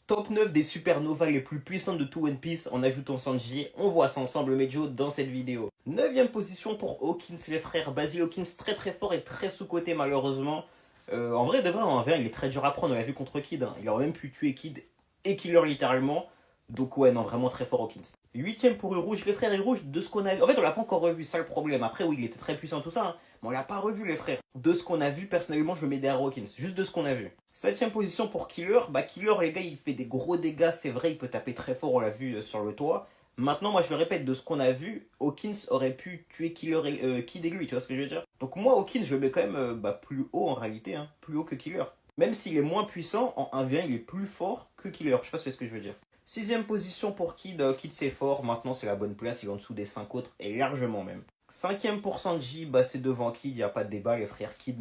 Top 9 des supernovas les plus puissantes de tout One Piece en ajoutant Sanji. On voit ça ensemble, Mejo, dans cette vidéo. 9ème position pour Hawkins, les frères. Basil Hawkins, très très fort et très sous-coté, malheureusement. En vrai, de vrai, en V1, il est très dur à prendre. On l'a vu contre Kid. Hein. Il aurait même pu tuer Kid et Killer littéralement. Donc, ouais, non, vraiment très fort Hawkins. 8ème pour Rouge, les frères. Et Rouge, de ce qu'on a vu. En fait, on l'a pas encore revu, ça le problème. Après, oui, il était très puissant, tout ça. Hein. Mais on l'a pas revu, les frères. De ce qu'on a vu, personnellement, je le mets derrière Hawkins. Juste de ce qu'on a vu. 7ème position pour Killer. Bah, Killer, les gars, il fait des gros dégâts. C'est vrai, il peut taper très fort, on l'a vu sur le toit. Maintenant, moi, je le répète, de ce qu'on a vu, Hawkins aurait pu tuer Killer et Kid et lui, tu vois ce que je veux dire? Donc, moi, Hawkins, je le mets quand même plus haut en réalité, hein, plus haut que Killer. Même s'il est moins puissant, en 1v1, il est plus fort que Killer. Je sais pas si c'est ce que je veux dire. 6ème position pour Kid. Kid, c'est fort. Maintenant, c'est la bonne place. Il est en dessous des 5 autres, et largement même. 5ème pour Sanji, bah, c'est devant Kid. Il n'y a pas de débat. Les frères Kid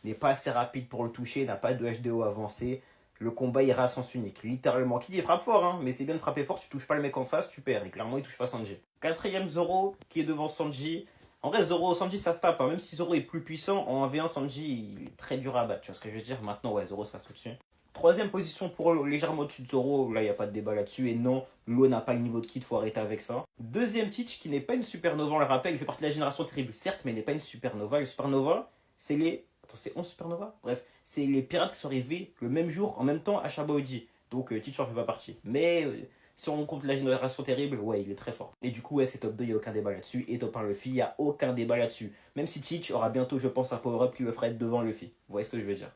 n'est pas assez rapide pour le toucher, n'a pas de HDO avancé. Le combat ira à sens unique. Littéralement, Kid il frappe fort, hein, mais c'est bien de frapper fort. Si tu touches pas le mec en face, tu perds. Et clairement, il touche pas Sanji. 4ème Zoro, qui est devant Sanji. En vrai, Zoro, Sanji, ça se tape. Hein. Même si Zoro est plus puissant, en 1v1, Sanji, il est très dur à battre. Tu vois ce que je veux dire? Maintenant, ouais, Zoro sera tout dessus. 3ème position pour légèrement au-dessus de Zoro. Là, il n'y a pas de débat là-dessus. Et non, L'eau n'a pas le niveau de Kid, faut arrêter avec ça. 2ème Teach, qui n'est pas une supernova, on le rappelle. Il fait partie de la génération terrible, certes, mais n'est pas une supernova. Les supernovas, c'est les. Attends, c'est 11 supernovas. Bref, c'est les pirates qui sont arrivés le même jour, en même temps, à Shabaoji. Donc, Teach en fait pas partie. Mais si on compte la génération terrible, ouais, il est très fort. Et du coup, ouais, c'est top 2, il n'y a aucun débat là-dessus. Et top 1 Luffy, il n'y a aucun débat là-dessus. Même si Teach aura bientôt, je pense, un power-up qui le fera être devant Luffy. Vous voyez ce que je veux dire?